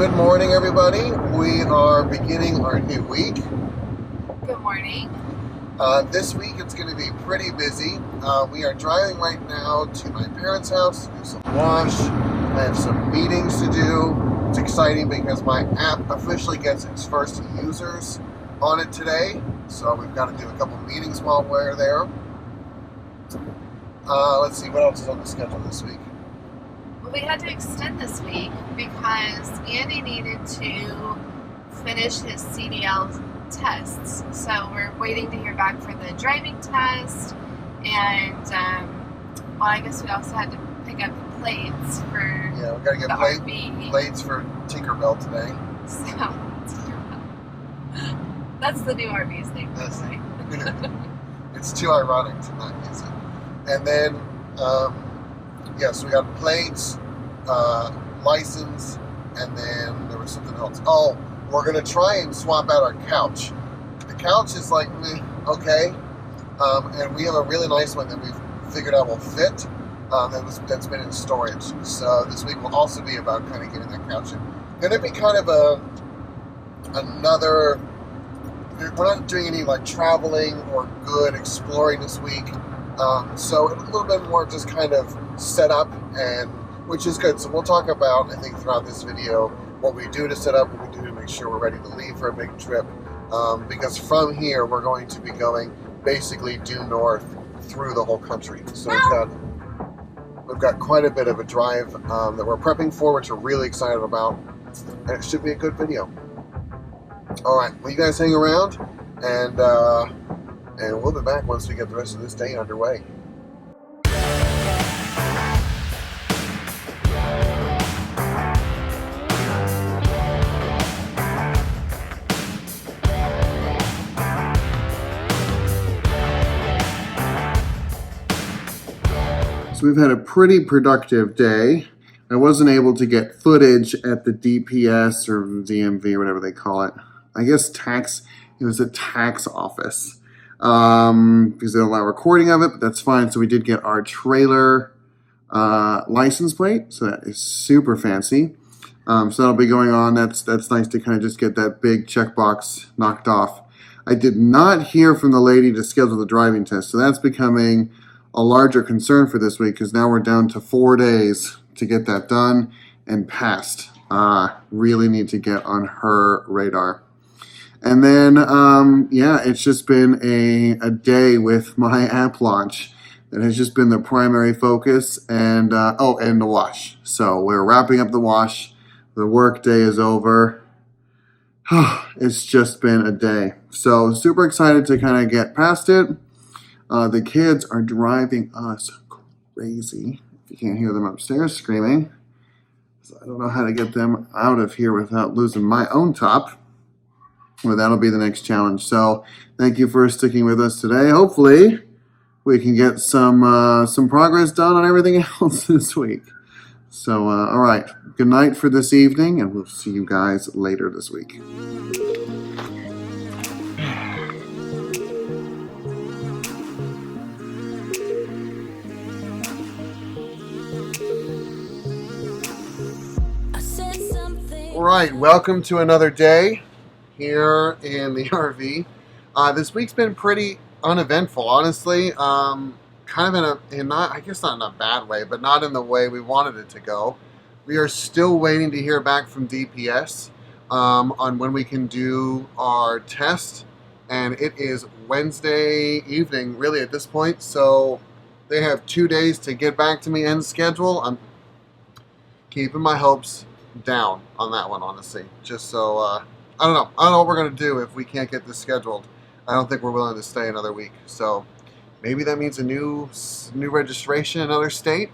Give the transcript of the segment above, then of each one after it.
Good morning, everybody. We are beginning our new week. Good morning. This week it's going to be pretty busy. We are driving right now to my parents' house to do some wash. I have some meetings to do. It's exciting because my app officially gets its first users on it today. So we've got to do a couple meetings while we're there. Let's see what else is on the schedule this week. Well, we had to extend this week because Andy needed to finish his CDL tests. So we're waiting to hear back for the driving test. And, well, I guess we also had to pick up the plates for Yeah, we got to get the RV. plates for Tinkerbell today. So, that's the new RV's name, by the way. It's too ironic to not use it. And then, so we got plates, license, and then there was something else. Oh, we're going to try and swap out our couch. The couch is like, okay, and we have a really nice one that we've figured out will fit that's been in storage. So this week will also be about kind of getting that couch in. Going to be kind of another... We're not doing any like traveling or good exploring this week, so a little bit more just kind of set up, and which is good. So we'll talk about, I think, throughout this video what we do to set up, what we do to make sure we're ready to leave for a big trip. Because from here we're going to be going basically due north through the whole country. So we've got quite a bit of a drive that we're prepping for, which we're really excited about, and it should be a good video. Alright, well, you guys hang around, and we'll be back once we get the rest of this day underway. So we've had a pretty productive day. I wasn't able to get footage at the DPS or DMV or whatever they call it. I guess it was a tax office because they don't allow recording of it, but that's fine. So we did get our trailer license plate, so that is super fancy. So that'll be going on. That's nice to kind of just get that big checkbox knocked off. I did not hear from the lady to schedule the driving test, so that's becoming a larger concern for this week because now we're down to 4 days to get that done and passed. Really need to get on her radar. And then, it's just been a day with my app launch that has just been the primary focus, and and the wash. So we're wrapping up the wash. The work day is over. It's just been a day. So super excited to kind of get past it. The kids are driving us crazy. If you can't hear them upstairs screaming. So I don't know how to get them out of here without losing my own top. Well, that'll be the next challenge. So thank you for sticking with us today. Hopefully we can get some progress done on everything else this week. So, all right. Good night for this evening, and we'll see you guys later this week. All right, welcome to another day here in the RV. This week's been pretty uneventful, honestly. Kind of I guess not in a bad way, but not in the way we wanted it to go. We are still waiting to hear back from DPS on when we can do our test, and it is Wednesday evening, really, at this point. So they have 2 days to get back to me and schedule. I'm keeping my hopes down on that one, honestly. Just so I don't know what we're gonna do if we can't get this scheduled. I don't think we're willing to stay another week. So maybe that means a new registration in another state,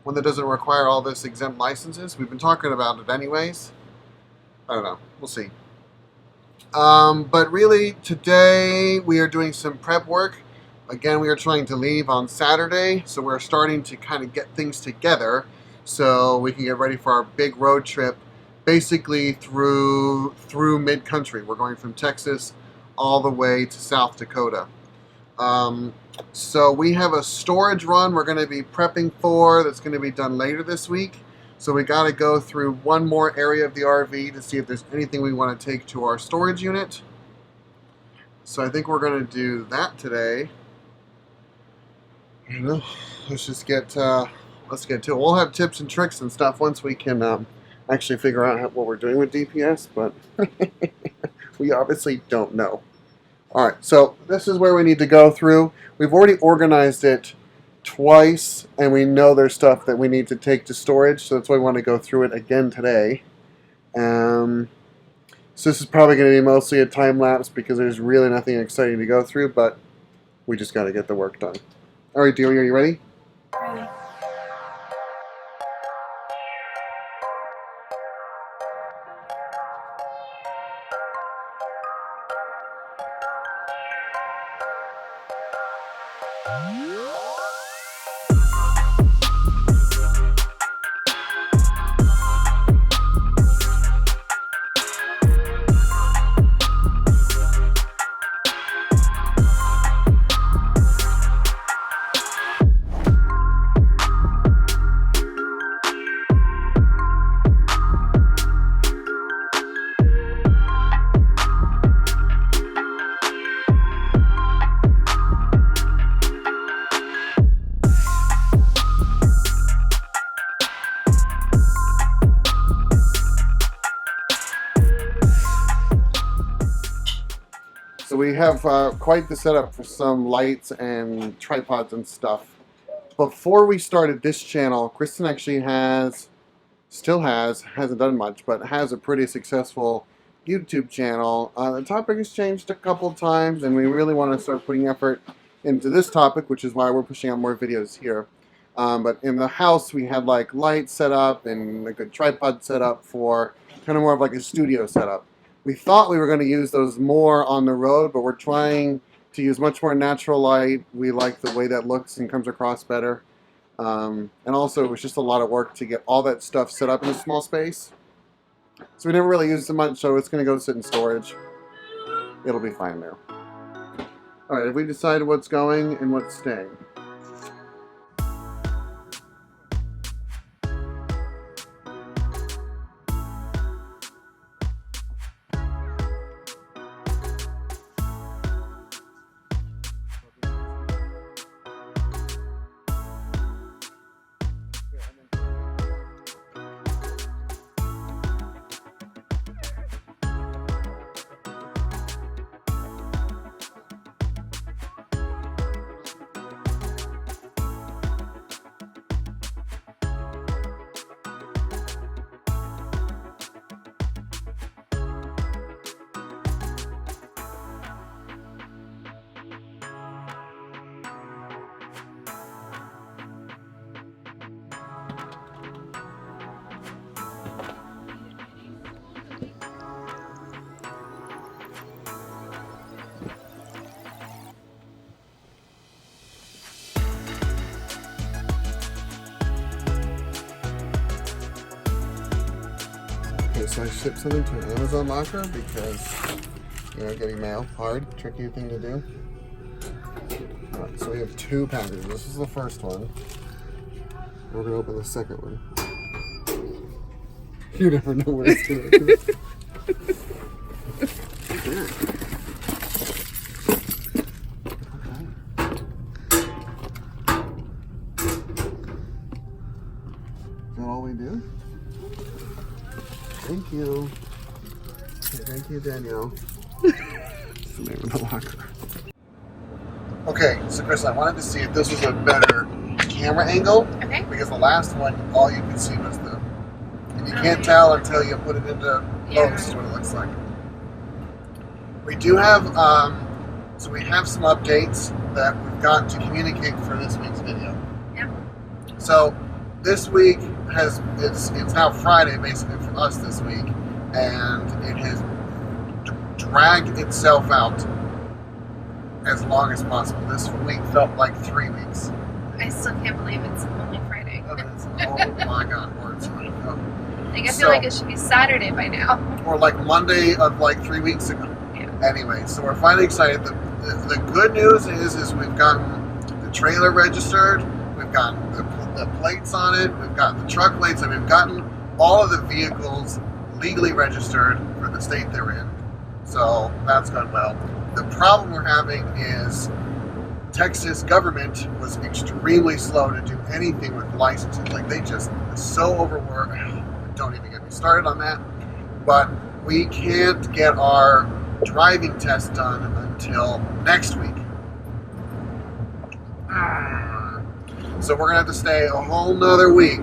one that doesn't require all this exempt licenses. We've been talking about it anyways. I don't know. We'll see. But really, today we are doing some prep work. Again, we are trying to leave on Saturday, so we're starting to kind of get things together so we can get ready for our big road trip, basically through mid-country. We're going from Texas all the way to South Dakota. So we have a storage run we're going to be prepping for that's going to be done later this week. So we got to go through one more area of the RV to see if there's anything we want to take to our storage unit. So I think we're going to do that today. You know, let's just get let's get to it. We'll have tips and tricks and stuff once we can actually figure out what we're doing with DPS, but we obviously don't know. All right, so this is where we need to go through. We've already organized it twice, and we know there's stuff that we need to take to storage, so that's why we want to go through it again today. So this is probably going to be mostly a time lapse because there's really nothing exciting to go through, but we just got to get the work done. All right, Delia, are you ready? Ready. So we have quite the setup for some lights and tripods and stuff. Before we started this channel, Kristen actually hasn't done much, but has a pretty successful YouTube channel. The topic has changed a couple of times, and we really want to start putting effort into this topic, which is why we're pushing out more videos here. But in the house, we had like lights set up and a good tripod set up for kind of more of like a studio setup. We thought we were going to use those more on the road, but we're trying to use much more natural light. We like the way that looks and comes across better. And also, it was just a lot of work to get all that stuff set up in a small space. So we never really used it much, so it's going to go sit in storage. It'll be fine there. All right, have we decided what's going and what's staying? Okay, so I shipped something to an Amazon locker because, you know, getting mail, hard, tricky thing to do. Alright, so we have two packages. This is the first one. We're going to open the second one. You never know what it's going to do. Is that all we do? Thank you. Okay, thank you, Danielle. That's the name of the locker. Okay, so Chris, I wanted to see if this was a better camera angle. Okay. Because the last one, all you could see was the... And you can't tell until you put it into post what it looks like. We do have... so we have some updates that we've got to communicate for this week's video. Yep. So this week it's now Friday basically for us this week, and it has dragged itself out as long as possible. This week felt like 3 weeks. I still can't believe it's only Friday. Oh my God, words. I feel like it should be Saturday by now. Or like Monday of like 3 weeks ago. Yeah. Anyway, so we're finally excited. The good news is we've gotten the trailer registered. We've gotten the the plates on it. We've gotten the truck plates, and we've gotten all of the vehicles legally registered for the state they're in. So that's gone well. The problem we're having is Texas government was extremely slow to do anything with licenses. Like, they just so overworked. Don't even get me started on that. But we can't get our driving test done until next week. So we're gonna have to stay a whole nother week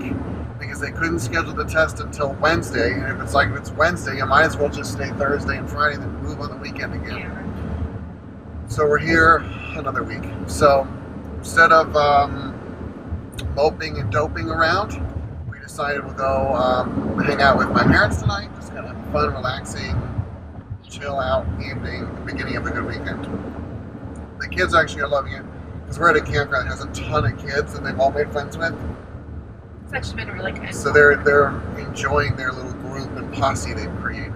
because they couldn't schedule the test until Wednesday. And if it's Wednesday, you might as well just stay Thursday and Friday, then move on the weekend again. Yeah. So we're here another week. So instead of moping and doping around, we decided we'll go hang out with my parents tonight. Just kind of fun, relaxing, chill out evening, beginning of a good weekend. The kids actually are loving it because we're at a campground that has a ton of kids and they've all made friends with. It's actually been really good. So they're enjoying their little group and posse they've created.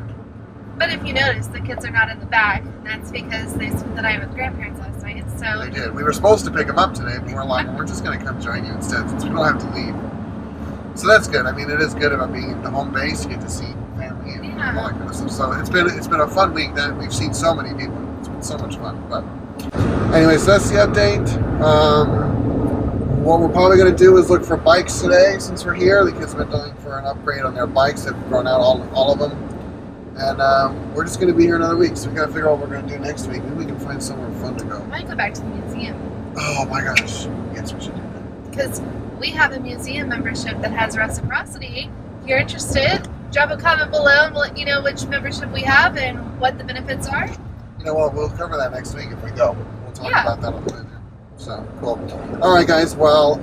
But if you notice, the kids are not in the back. That's because they spent the night with grandparents last night. So They did. We were supposed to pick them up today, but we're like, we're just going to come join you instead since we don't have to leave. So that's good. I mean, it is good about being at the home base. You get to see family and all that kind of stuff. So it's been a fun week. That we've seen so many people. It's been so much fun. But anyways, that's the update. What we're probably going to do is look for bikes today since we're here. The kids have been dying for an upgrade on their bikes. They've grown out all of them. And we're just going to be here another week. So we got to figure out what we're going to do next week. Maybe we can find somewhere fun to go. we might go back to the museum. Oh my gosh. Yes, we should do that. Because we have a museum membership that has reciprocity. If you're interested, drop a comment below and we'll let you know which membership we have and what the benefits are. You know what? We'll cover that next week if we go. We'll talk Yeah. about that on the way there. So, cool. All right, guys. Well,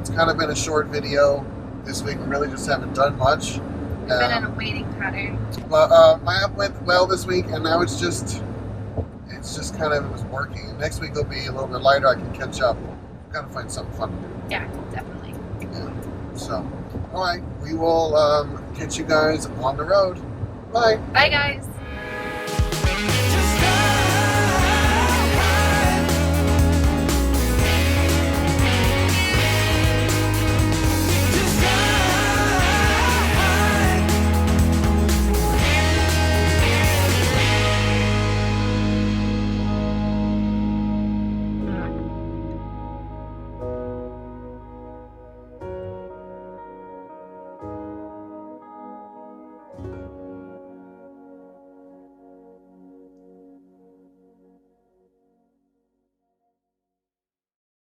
it's kind of been a short video this week. We really just haven't done much. We've been in a waiting pattern. Well, my app went well this week, and now it's just kind of, it was working. Next week it'll be a little bit lighter. I can catch up. Gotta find something fun to do. Yeah, definitely. Yeah. So, all right. We will catch you guys on the road. Bye. Bye, guys.